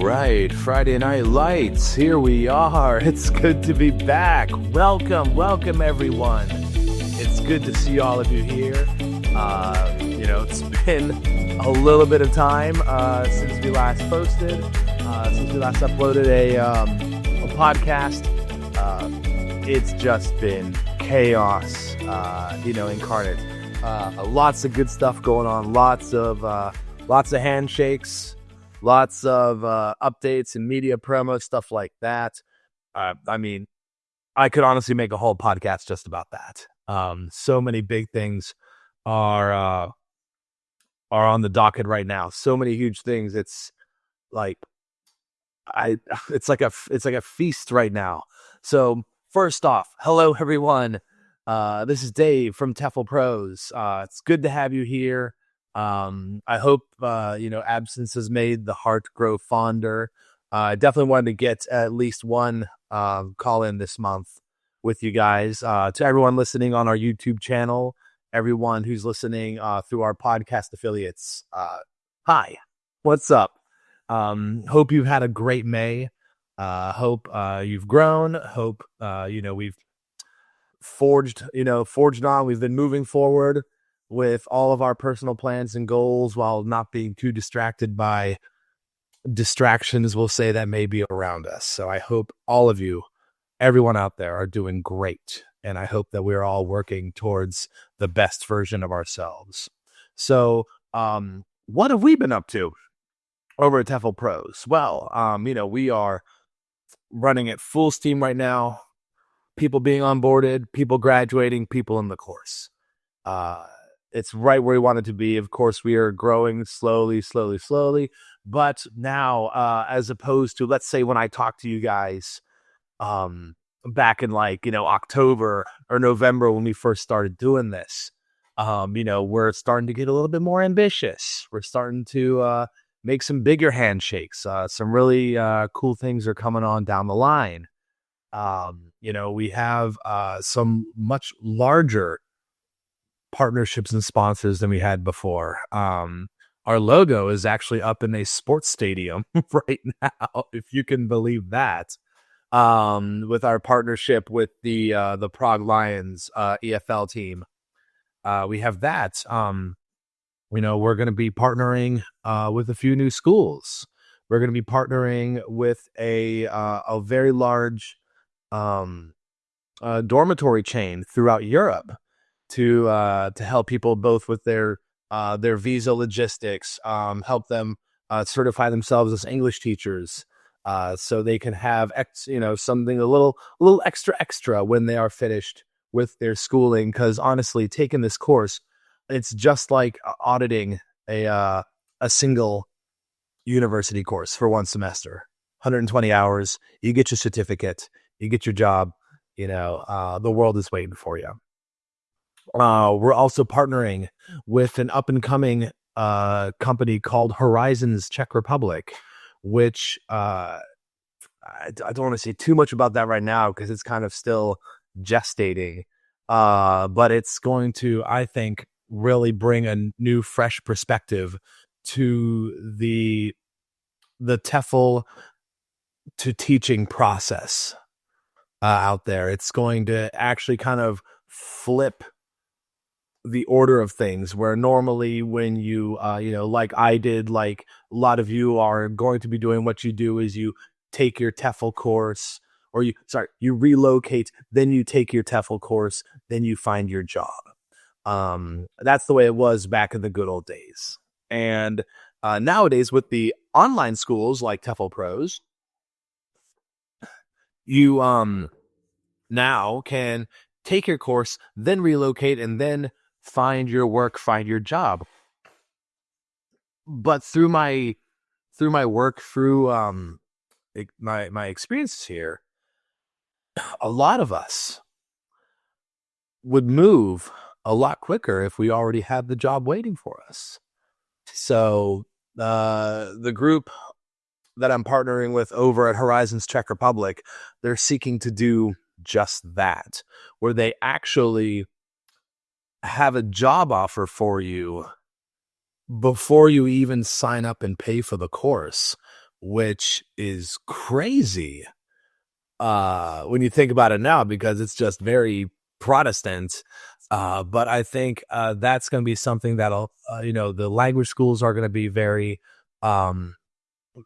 right, Friday Night Lights, here we are. It's good to be back. Welcome everyone. It's good to see all of you here. It's been a little bit of time since we last posted, since we last uploaded a podcast. It's just been chaos, incarnate. Lots of good stuff going on, lots of handshakes, lots of updates and media promo, stuff like that. I could honestly make a whole podcast just about that. So many big things are on the docket right now. So many huge things. It's like it's like a feast right now. So first off, hello everyone. This is Dave from TEFLPros. It's good to have you here. I hope, absence has made the heart grow fonder. I definitely wanted to get at least one call in this month with you guys. To everyone listening on our YouTube channel, everyone who's listening through our podcast affiliates, hi, what's up? Hope you've had a great May. Hope you've grown. Hope we've forged on. We've been moving forward with all of our personal plans and goals while not being too distracted by distractions, we'll say, that may be around us. So I hope all of you, everyone out there, are doing great. And I hope that we're all working towards the best version of ourselves. So what have we been up to over at TEFLPros? Well, we are running at full steam right now. People being onboarded, people graduating, people in the course. It's right where we want it to be. Of course, we are growing slowly. But now, as opposed to, let's say, when I talked to you guys back in October or November when we first started doing this, we're starting to get a little bit more ambitious. We're starting to make some bigger handshakes. Some really cool things are coming on down the line. We have some much larger partnerships and sponsors than we had before. Our logo is actually up in a sports stadium right now, if you can believe that. With our partnership with the Prague Lions EFL team, we have that. We're going to be partnering with a few new schools. We're going to be partnering with a very large dormitory chain throughout Europe to help people both with their visa logistics, help them certify themselves as English teachers, so they can have something a little extra when they are finished with their schooling. Because honestly, taking this course, it's just like auditing a single university course for one semester. 120 hours, you get your certificate, you get your job. The world is waiting for you. We're also partnering with an up-and-coming company called Horizons Czech Republic, which I don't want to say too much about that right now because it's kind of still gestating. But it's going to, I think, really bring a new, fresh perspective to the TEFL to teaching process out there. It's going to actually kind of flip the order of things, where normally when you like I did, like a lot of you are going to be doing, what you do is you take your TEFL course, or you relocate, then you take your TEFL course, then you find your job. That's the way it was back in the good old days. And nowadays with the online schools like TEFLPros, you now can take your course, then relocate, and then find your work, find your job. But through my work, through my experiences here, a lot of us would move a lot quicker if we already had the job waiting for us. So the group that I'm partnering with over at Horizons Czech Republic, they're seeking to do just that, where they actually have a job offer for you before you even sign up and pay for the course, which is crazy when you think about it now, because it's just very Protestant. But I think that's going to be something that'll, the language schools are going to be very, um,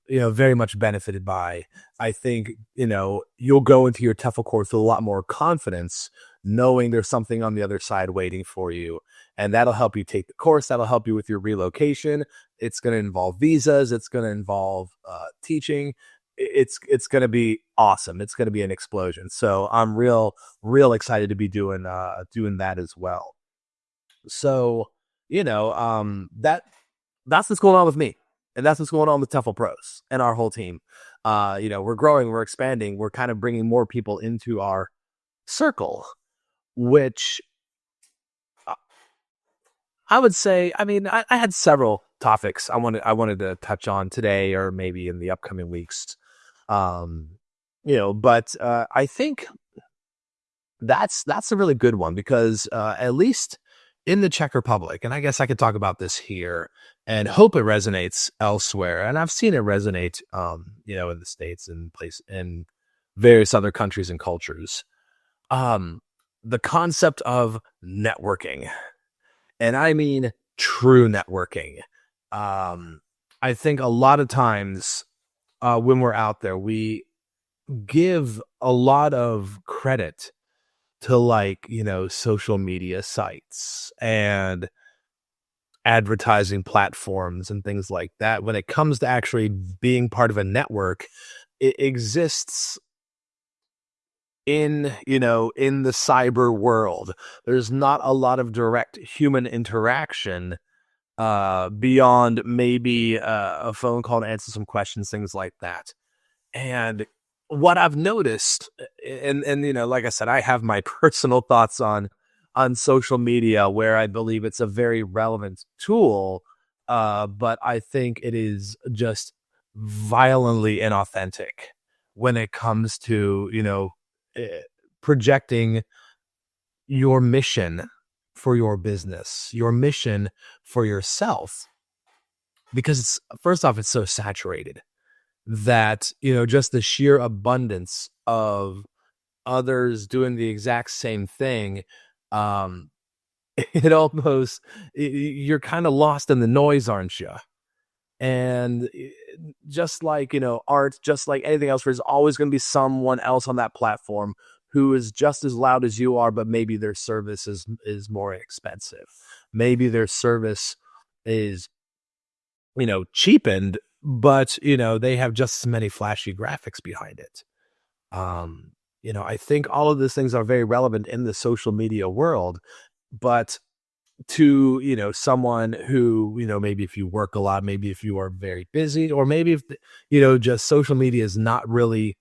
very much benefited by. I think, you'll go into your TEFL course with a lot more confidence, knowing there's something on the other side waiting for you. And that'll help you take the course. That'll help you with your relocation. It's going to involve visas. It's going to involve teaching. It's going to be awesome. It's going to be an explosion. So I'm real excited to be doing that as well. So, that's what's going on with me. And that's what's going on with TEFLPros and our whole team. We're growing, we're expanding, we're kind of bringing more people into our circle, which I would say, I mean, I had several topics I wanted to touch on today or maybe in the upcoming weeks. But I think that's a really good one because at least in the Czech Republic, and I guess I could talk about this here and hope it resonates elsewhere. And I've seen it resonate, in the States and in various other countries and cultures. The concept of networking, and I mean true networking. I think a lot of times when we're out there, we give a lot of credit to social media sites and advertising platforms and things like that. When it comes to actually being part of a network, it exists in the cyber world. There's not a lot of direct human interaction beyond maybe a phone call to answer some questions, things like that. And what I've noticed, and like I said, I have my personal thoughts on social media, where I believe it's a very relevant tool, but I think it is just violently inauthentic when it comes to projecting your mission for your business, your mission for yourself, because first off, it's so saturated that, just the sheer abundance of others doing the exact same thing, you're kind of lost in the noise, aren't you? And just like, art, just like anything else, there's always going to be someone else on that platform who is just as loud as you are, but maybe their service is more expensive. Maybe their service is, cheapened, but they have just as many flashy graphics behind it. I think all of these things are very relevant in the social media world, but to someone who, maybe if you work a lot, maybe if you are very busy, or maybe if just social media is not really,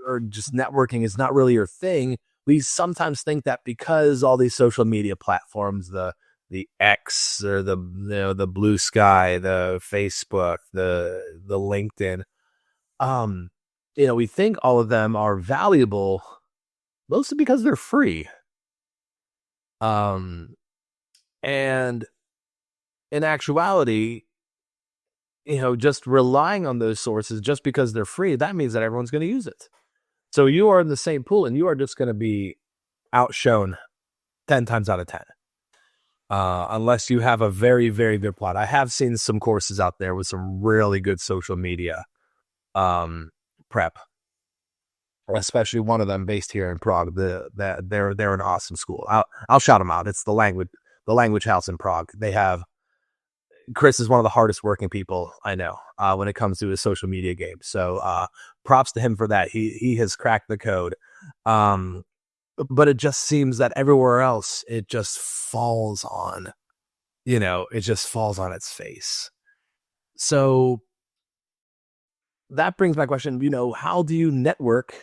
or just networking is not really your thing, we sometimes think that because all these social media platforms, the X or the Blue Sky, the Facebook, the LinkedIn, we think all of them are valuable mostly because they're free. And in actuality, just relying on those sources just because they're free, that means that everyone's going to use it. So you are in the same pool and you are just going to be outshone 10 times out of 10. Unless you have a very, very good plot. I have seen some courses out there with some really good social media prep, especially one of them based here in Prague. They're an awesome school. I'll shout them out. It's the language house in Prague. Chris is one of the hardest working people I know when it comes to his social media game. So props to him for that. He has cracked the code. But it just seems that everywhere else, it just falls on, its face. So that brings my question, how do you network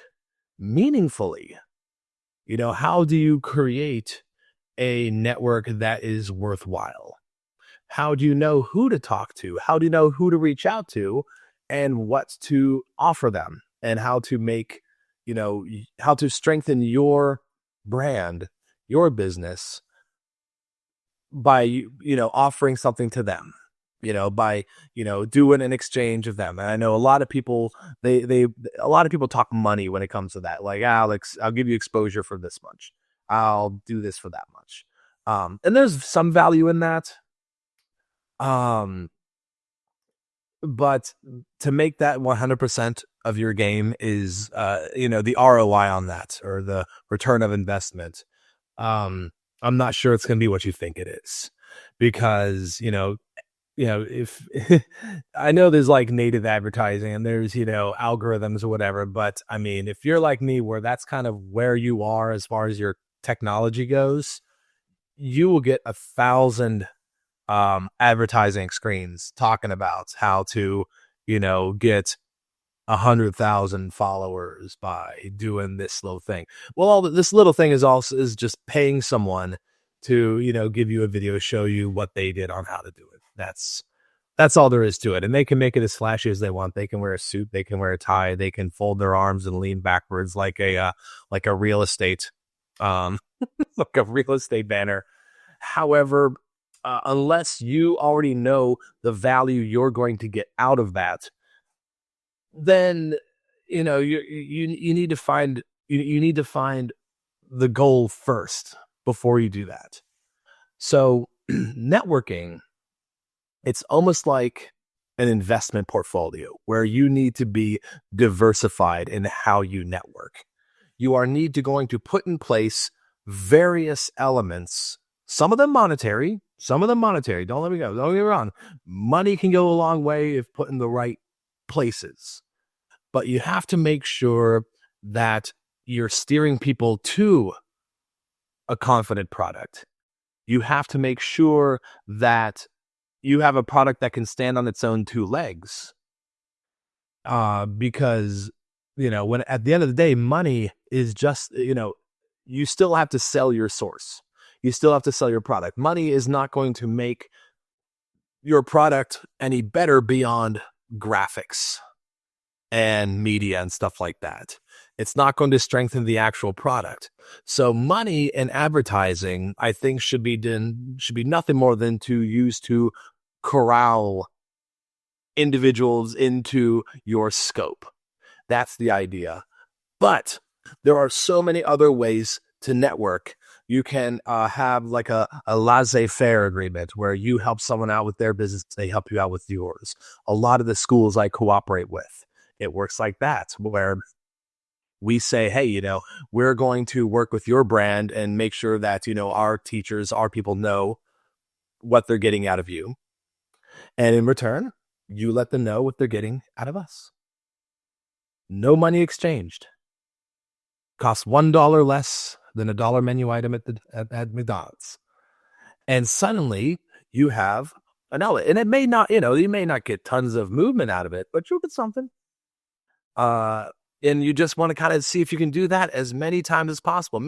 meaningfully? How do you create a network that is worthwhile? How do you know who to talk to? How do you know who to reach out to and what to offer them, and how to make, how to strengthen your brand, your business by, offering something to them? by, doing an exchange of them. And I know a lot of people, a lot of people talk money when it comes to that. Like, Alex, I'll give you exposure for this much. I'll do this for that much. And there's some value in that. Um, but to make that 100% of your game is, the ROI on that, or the return of investment. Um, I'm not sure it's going to be what you think it is, because, if I know there's like native advertising and there's, algorithms or whatever, but I mean, if you're like me, where that's kind of where you are as far as your technology goes, you will get 1,000 advertising screens talking about how to, get 100,000 followers by doing this little thing. Well, this little thing is just paying someone to, give you a video, show you what they did on how to do it. That's all there is to it. And they can make it as flashy as they want. They can wear a suit, they can wear a tie, they can fold their arms and lean backwards like a real estate, um, like a real estate banner. However, unless you already know the value you're going to get out of that, then you need to find you need to find the goal first before you do that. So networking, it's almost like an investment portfolio where you need to be diversified in how you network. You are need to going to put in place various elements, some of them monetary, some of them monetary. Don't let me go. Don't get me wrong. Money can go a long way if put in the right places, but you have to make sure that you're steering people to a confident product. You have to make sure that you have a product that can stand on its own two legs. Because, when at the end of the day, money is just, you still have to sell your source. You still have to sell your product. Money is not going to make your product any better beyond graphics and media and stuff like that. It's not going to strengthen the actual product. So money and advertising, I think, should be nothing more than to use to corral individuals into your scope. That's the idea. But there are so many other ways to network. You can have like a laissez-faire agreement where you help someone out with their business, they help you out with yours. A lot of the schools I cooperate with, it works like that, where we say, hey, we're going to work with your brand and make sure that, our teachers, our people know what they're getting out of you. And in return, you let them know what they're getting out of us. No money exchanged. Costs $1 less than a dollar menu item at McDonald's. And suddenly you have an outlet. And it may not, you may not get tons of movement out of it, but you'll get something. And you just want to kind of see if you can do that as many times as possible.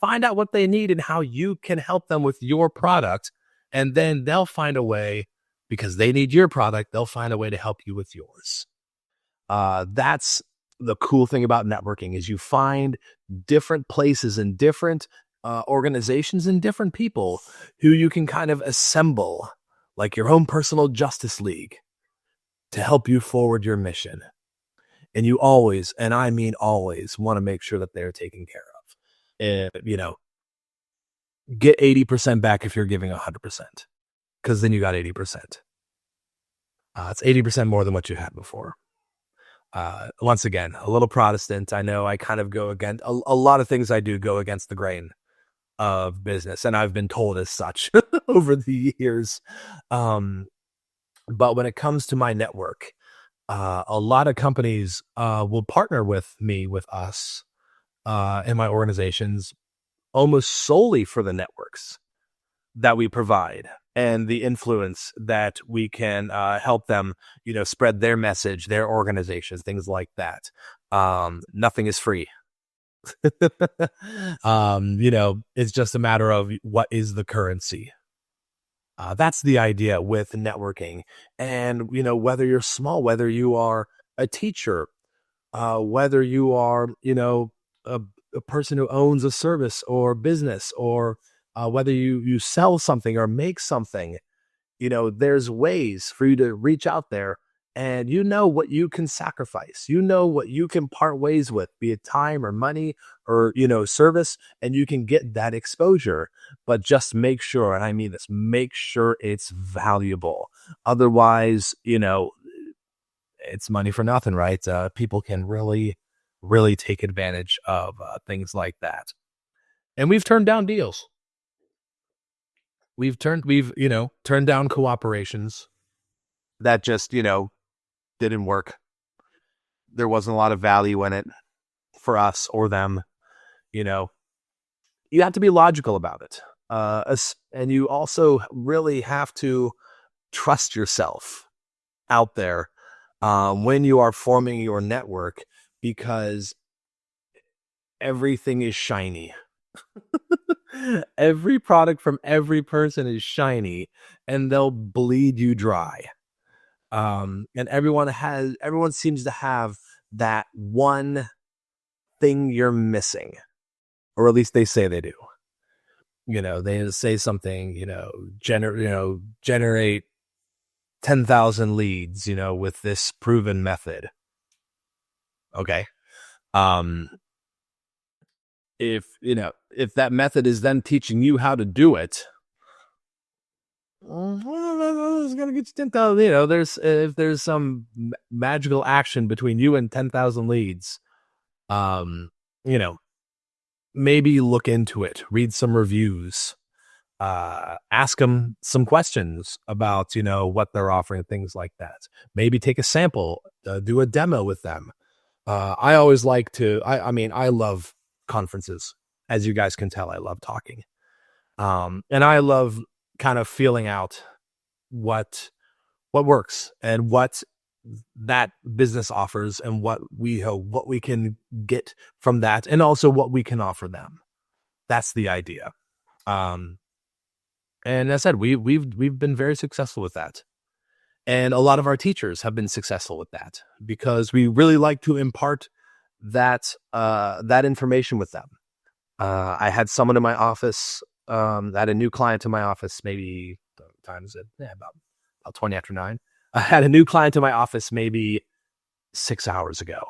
Find out what they need and how you can help them with your product. And then they'll find a way, because they need your product, they'll find a way to help you with yours. That's the cool thing about networking, is you find different places and different organizations and different people who you can kind of assemble like your own personal Justice League to help you forward your mission. And you always, and I mean always, want to make sure that they're taken care of. And, get 80% back if you're giving 100%, because then you got 80%. It's 80% more than what you had before. Once again, a little Protestant. I know I kind of go against a lot of things I do go against the grain of business, and I've been told as such over the years. But when it comes to my network, a lot of companies will partner with us, in my organizations, almost solely for the networks that we provide and the influence that we can help them, spread their message, their organizations, things like that. Nothing is free. It's just a matter of what is the currency. That's the idea with networking. And, whether you're small, whether you are a teacher, whether you are, a person who owns a service or business, or whether you sell something or make something, there's ways for you to reach out there, and what you can sacrifice. What you can part ways with, be it time or money or, service, and you can get that exposure. But just make sure, and I mean this, make sure it's valuable. Otherwise, it's money for nothing, right? People can really, really take advantage of things like that. And we've turned down deals. We've turned down cooperations that just, didn't work. There wasn't a lot of value in it for us or them. You know, you have to be logical about it. And you also really have to trust yourself out there when you are forming your network, because everything is shiny. Every product from every person is shiny, and they'll bleed you dry. And everyone seems to have that one thing you're missing, or at least they say they do. They say something, generate 10,000 leads, with this proven method. Okay. If that method is then teaching you how to do it, it's gonna get you 10,000. If there's some magical action between you and 10,000 leads, maybe look into it, read some reviews, ask them some questions about what they're offering, things like that. Maybe take a sample, do a demo with them. I always like to. I love conferences, as you guys can tell. I love talking, and I love kind of feeling out what works and what that business offers, and what we can get from that, and also what we can offer them. That's the idea. And as I said, we've been very successful with that. And a lot of our teachers have been successful with that, because we really like to impart that information with them. I had someone in my office, I had a new client in my office, maybe about 20 after 9. I had a new client in my office maybe 6 hours ago.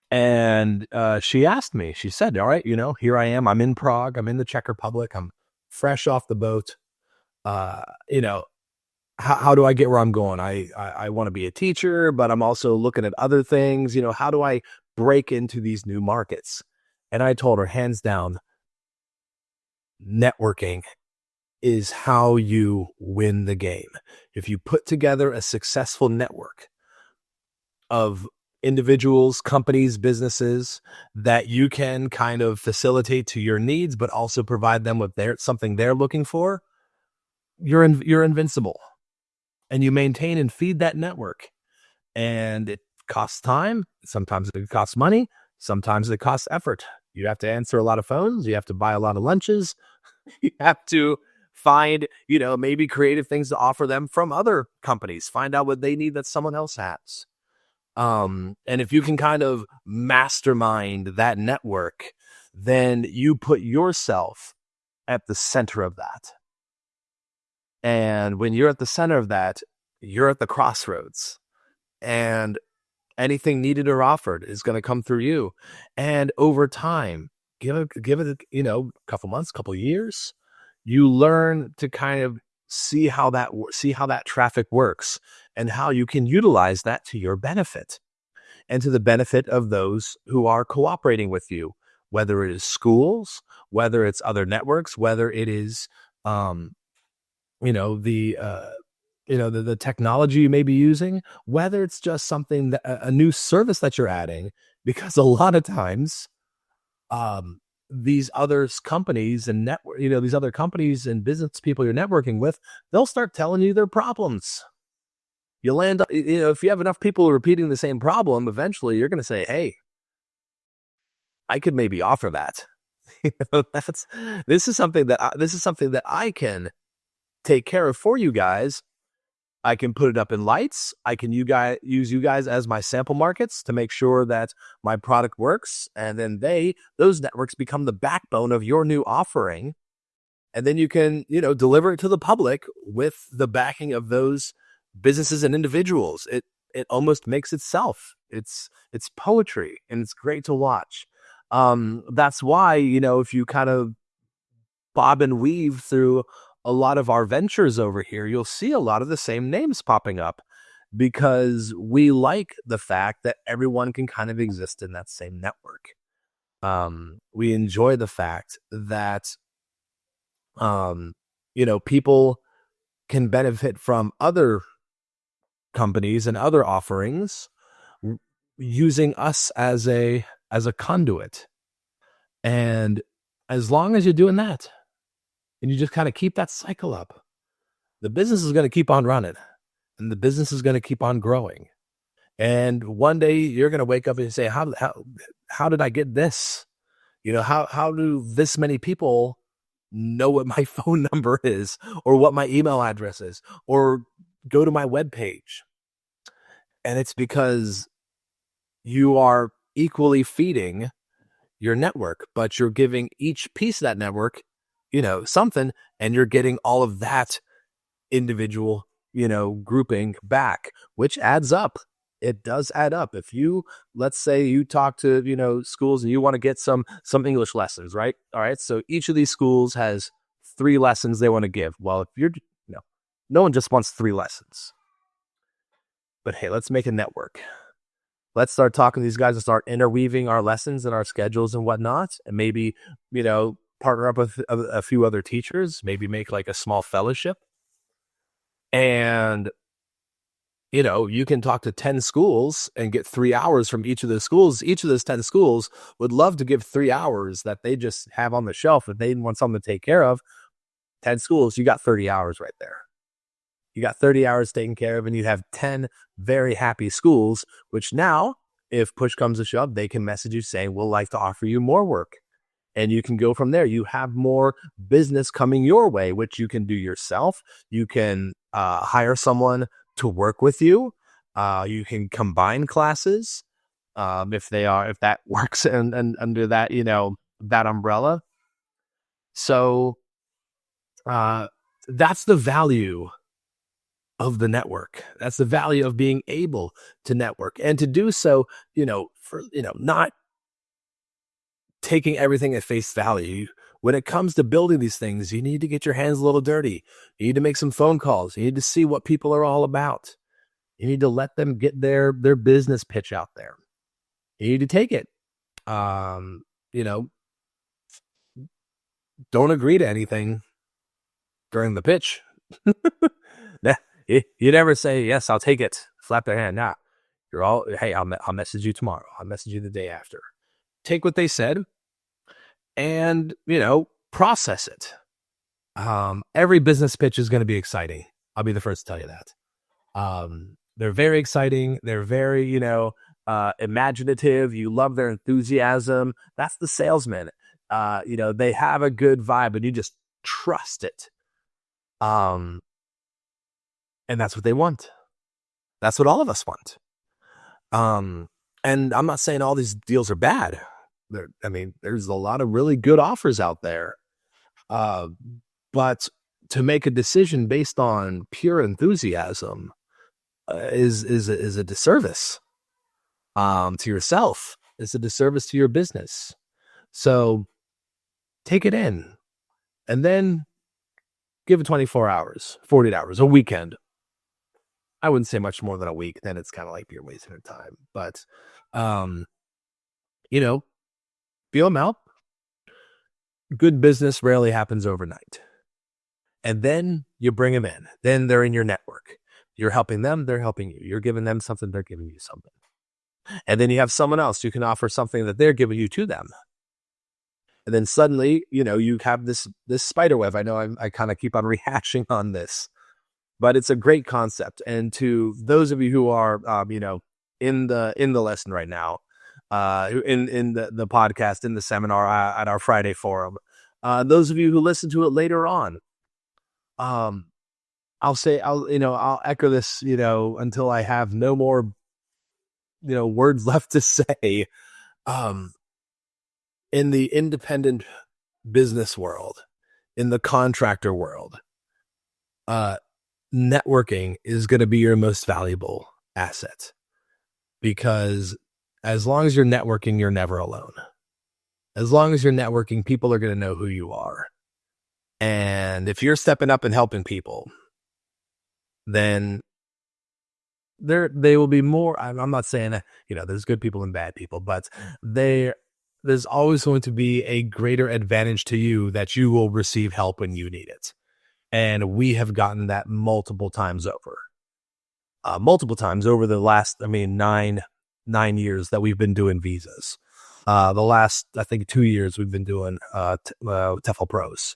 And she asked me, she said, all right, here I am. I'm in Prague. I'm in the Czech Republic. I'm fresh off the boat. How do I get where I'm going? I want to be a teacher, but I'm also looking at other things. How do I break into these new markets? And I told her, hands down, networking is how you win the game. If you put together a successful network of individuals, companies, businesses that you can kind of facilitate to your needs, but also provide them with something they're looking for, you're invincible. And you maintain and feed that network. And it costs time. Sometimes it costs money. Sometimes it costs effort. You have to answer a lot of phones. You have to buy a lot of lunches. You have to find, maybe creative things to offer them from other companies. Find out what they need that someone else has. And if you can kind of mastermind that network, then you put yourself at the center of that. And when you're at the center of that, you're at the crossroads, and anything needed or offered is going to come through you. And over time, give it, a couple months, couple years, you learn to kind of see how that traffic works, and how you can utilize that to your benefit and to the benefit of those who are cooperating with you, whether it is schools, whether it's other networks, whether it is, the technology you may be using, whether it's just something that a new service that you're adding, because a lot of times, these other companies and these other companies and business people you're networking with, they'll start telling you their problems. You'll end up, if you have enough people repeating the same problem, eventually you're going to say, hey, I could maybe offer that. This is something that I can take care of for you guys. I can put it up in lights. I can use you guys as my sample markets to make sure that my product works. And then those networks become the backbone of your new offering. And then you can, deliver it to the public with the backing of those businesses and individuals. It almost makes itself. It's poetry, and it's great to watch. That's why, if you kind of bob and weave through a lot of our ventures over here, you'll see a lot of the same names popping up because we like the fact that everyone can kind of exist in that same network. We enjoy the fact that, people can benefit from other companies and other offerings using us as a conduit. And as long as you're doing that and you just kind of keep that cycle up, the business is going to keep on running and the business is going to keep on growing. And one day you're going to wake up and say, how did I get this? How do this many people know what my phone number is or what my email address is or go to my webpage? And it's because you are equally feeding your network, but you're giving each piece of that network, something, and you're getting all of that individual, grouping back, which adds up. It does add up. If you, let's say you talk to, schools and you want to get some English lessons, right? All right. So each of these schools has 3 lessons they want to give. Well, if you're, no one just wants 3 lessons. But hey, let's make a network. Let's start talking to these guys and start interweaving our lessons and our schedules and whatnot. And maybe, partner up with a few other teachers, maybe make like a small fellowship. And, you can talk to 10 schools and get 3 hours from each of those schools. Each of those 10 schools would love to give 3 hours that they just have on the shelf. If they want something to take care of, 10 schools, you got 30 hours right there. You got 30 hours taken care of, and you have 10 very happy schools, which now, if push comes to shove, they can message you saying, we'll like to offer you more work. And you can go from there. You have more business coming your way, which you can do yourself. You can hire someone to work with you. You can combine classes if that works and under that, that umbrella. So that's the value of the network. That's the value of being able to network and to do so, not taking everything at face value. When it comes to building these things, you need to get your hands a little dirty. You need to make some phone calls. You need to see what people are all about. You need to let them get their business pitch out there. You need to take it. Don't agree to anything during the pitch. You never say, yes, I'll take it. Slap their hand. Nah, you're all, hey, I'll message you tomorrow. I'll message you the day after. Take what they said and, process it. Every business pitch is going to be exciting. I'll be the first to tell you that. They're very exciting. They're very, imaginative. You love their enthusiasm. That's the salesman. They have a good vibe and you just trust it. And that's what they want. That's what all of us want. And I'm not saying all these deals are bad. There's a lot of really good offers out there. But to make a decision based on pure enthusiasm is a disservice to yourself. It's a disservice to your business. So take it in and then give it 24 hours, 48 hours, a weekend. I wouldn't say much more than a week. Then it's kind of like you're wasting your time. But, feel them out. Good business rarely happens overnight. And then you bring them in. Then they're in your network. You're helping them. They're helping you. You're giving them something. They're giving you something. And then you have someone else. You can offer something that they're giving you to them. And then suddenly, you have this spider web. I know I kind of keep on rehashing on this. But it's a great concept. And to those of you who are, in the lesson right now, in the podcast, in the seminar, at our Friday forum, those of you who listen to it later on, I'll echo this, until I have no more, words left to say. In the independent business world, in the contractor world, networking is going to be your most valuable asset, because as long as you're networking, you're never alone. As long as you're networking, people are going to know who you are. And if you're stepping up and helping people, then they will be more. I'm not saying that, there's good people and bad people, but there's always going to be a greater advantage to you that you will receive help when you need it. And we have gotten that multiple times over the last, 9 years that we've been doing visas. The last, I think, 2 years we've been doing TEFLPros.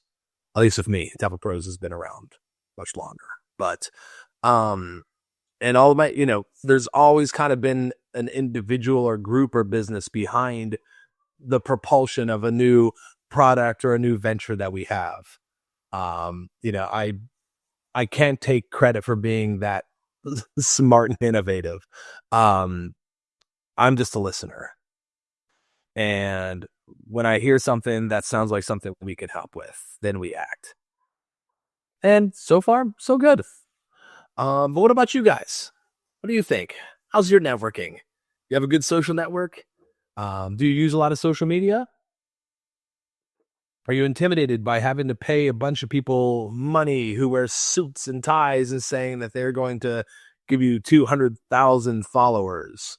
At least with me, TEFLPros has been around much longer. But and all of my, there's always kind of been an individual or group or business behind the propulsion of a new product or a new venture that we have. I can't take credit for being that smart and innovative. I'm just a listener. And when I hear something that sounds like something we can help with, then we act. And so far, so good. But what about you guys? What do you think? How's your networking? You have a good social network? Do you use a lot of social media? Are you intimidated by having to pay a bunch of people money who wear suits and ties and saying that they're going to give you 200,000 followers?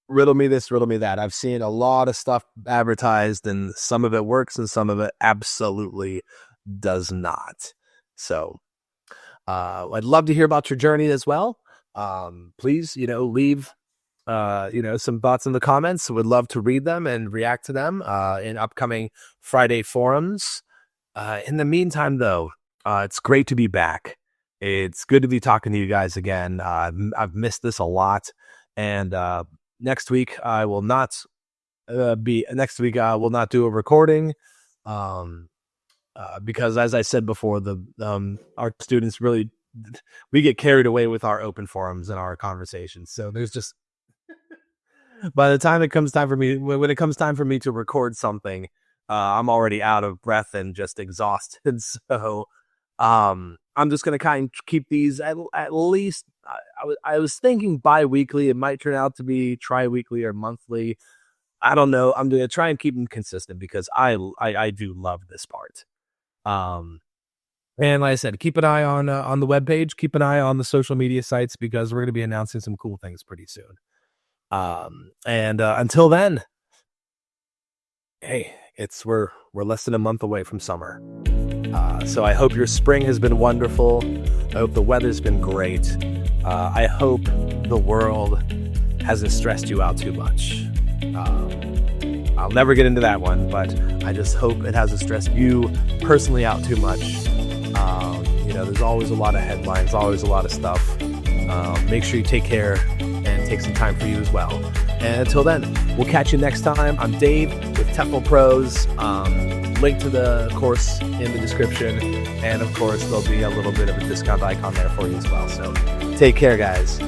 Riddle me this, riddle me that. I've seen a lot of stuff advertised, and some of it works and some of it absolutely does not. So I'd love to hear about your journey as well. Please, leave some thoughts in the comments. Would love to read them and react to them in upcoming Friday forums. In the meantime, though, it's great to be back. It's good to be talking to you guys again. I've missed this a lot, and next week I will not do a recording, because, as I said before, our students really, we get carried away with our open forums and our conversations. So there's just, by the time when it comes time for me to record something, I'm already out of breath and just exhausted. So I'm just going to kind of keep these at least, I was thinking bi-weekly. It might turn out to be tri-weekly or monthly. I don't know. I'm going to try and keep them consistent because I do love this part. And like I said, keep an eye on the webpage, keep an eye on the social media sites, because we're going to be announcing some cool things pretty soon. And until then, hey, we're less than a month away from summer. So I hope your spring has been wonderful. I hope the weather's been great. I hope the world hasn't stressed you out too much. I'll never get into that one, but I just hope it hasn't stressed you personally out too much. There's always a lot of headlines, always a lot of stuff. Make sure you take care and take some time for you as well. And until then, we'll catch you next time. I'm Dave with TEFLPros. Link to the course in the description. And of course, there'll be a little bit of a discount icon there for you as well. So take care, guys.